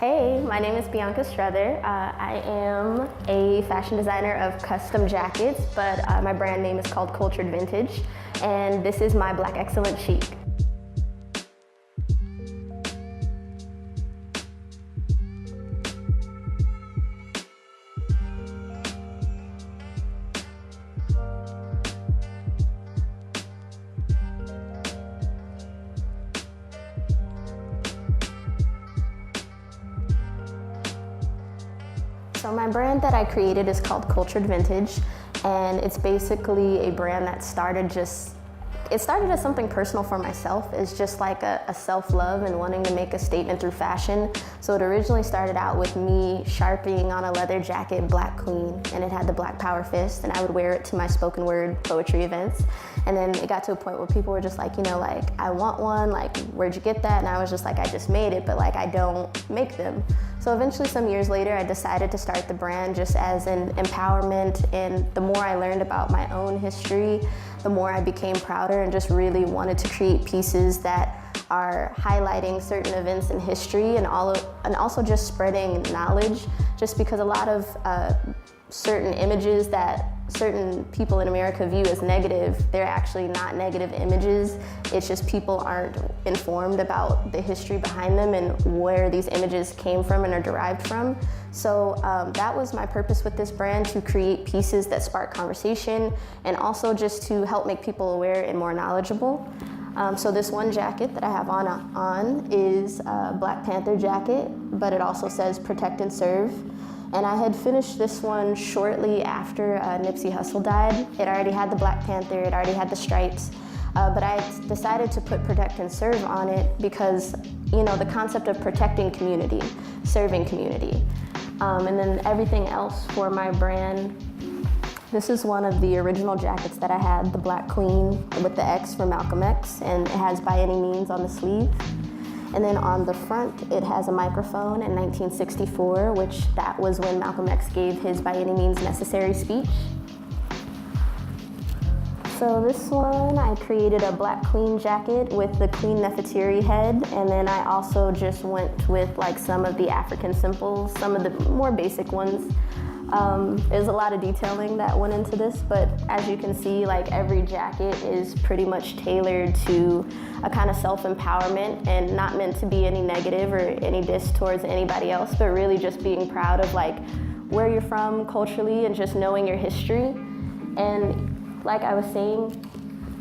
Hey, my name is Bianca Struther. I am a fashion designer of custom jackets, but my brand name is called Cultured Vintage, and this is my Black Excellent Chic. So my brand that I created is called Cultured Vintage, and it's basically a brand that started as something personal for myself. It's just like a self-love and wanting to make a statement through fashion. So it originally started out with me sharpieing on a leather jacket, Black Queen, and it had the Black Power fist, and I would wear it to my spoken word poetry events. And then it got to a point where people were just like, I want one, like, where'd you get that? And I was just like, I just made it, but like, I don't make them. So eventually, some years later, I decided to start the brand just as an empowerment, and the more I learned about my own history, the more I became prouder and just really wanted to create pieces that are highlighting certain events in history and also just spreading knowledge, just because a lot of certain images that certain people in America view as negative, they're actually not negative images. It's just people aren't informed about the history behind them and where these images came from and are derived from. So that was my purpose with this brand, to create pieces that spark conversation and also just to help make people aware and more knowledgeable. So this one jacket that I have on is a Black Panther jacket, but it also says protect and serve. And I had finished this one shortly after Nipsey Hussle died. It already had the Black Panther, it already had the stripes, but I decided to put protect and serve on it because, the concept of protecting community, serving community. And then everything else for my brand, this is one of the original jackets that I had, the Black Queen with the X for Malcolm X, and it has by any means on the sleeve. And then on the front, it has a microphone in 1964, which that was when Malcolm X gave his by any means necessary speech. So this one, I created a Black Queen jacket with the Queen Nefertiti head, and then I also just went with like some of the African symbols, some of the more basic ones. There's a lot of detailing that went into this, but as you can see, like every jacket is pretty much tailored to a kind of self-empowerment and not meant to be any negative or any diss towards anybody else, but really just being proud of like where you're from culturally and just knowing your history. And like I was saying,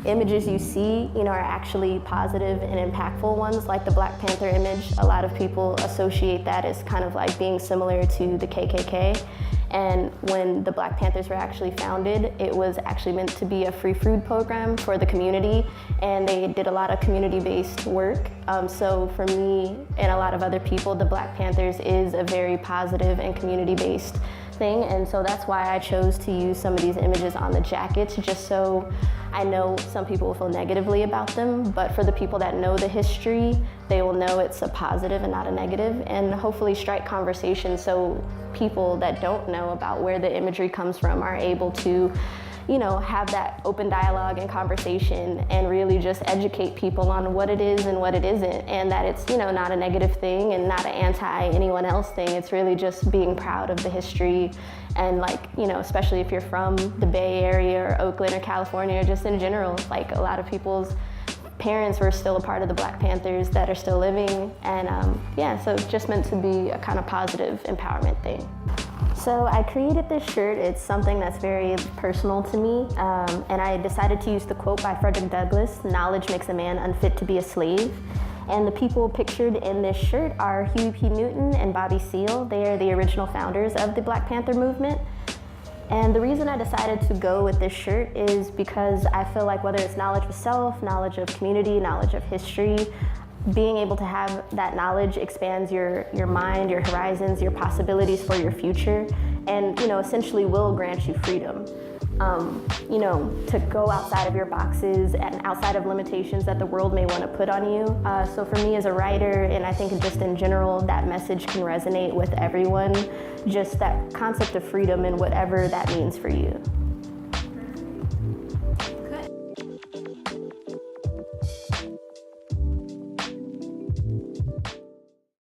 images you see, are actually positive and impactful ones, like the Black Panther image. A lot of people associate that as kind of like being similar to the KKK. And when the Black Panthers were actually founded, it was actually meant to be a free food program for the community, and they did a lot of community-based work. So for me and a lot of other people, the Black Panthers is a very positive and community-based thing, and so that's why I chose to use some of these images on the jackets, just so I know some people will feel negatively about them, but for the people that know the history, they will know it's a positive and not a negative, and hopefully strike conversation so people that don't know about where the imagery comes from are able to have that open dialogue and conversation and really just educate people on what it is and what it isn't, and that it's, not a negative thing and not an anti-anyone else thing. It's really just being proud of the history and especially if you're from the Bay Area or Oakland or California or just in general, like a lot of people's parents were still a part of the Black Panthers that are still living, and so it's just meant to be a kind of positive empowerment thing. So I created this shirt. It's something that's very personal to me, and I decided to use the quote by Frederick Douglass, "Knowledge makes a man unfit to be a slave." And the people pictured in this shirt are Huey P. Newton and Bobby Seale. They are the original founders of the Black Panther movement. And the reason I decided to go with this shirt is because I feel like whether it's knowledge of self, knowledge of community, knowledge of history, being able to have that knowledge expands your mind, your horizons, your possibilities for your future, and essentially will grant you freedom. To go outside of your boxes and outside of limitations that the world may want to put on you. So for me as a writer, and I think just in general, that message can resonate with everyone, just that concept of freedom and whatever that means for you.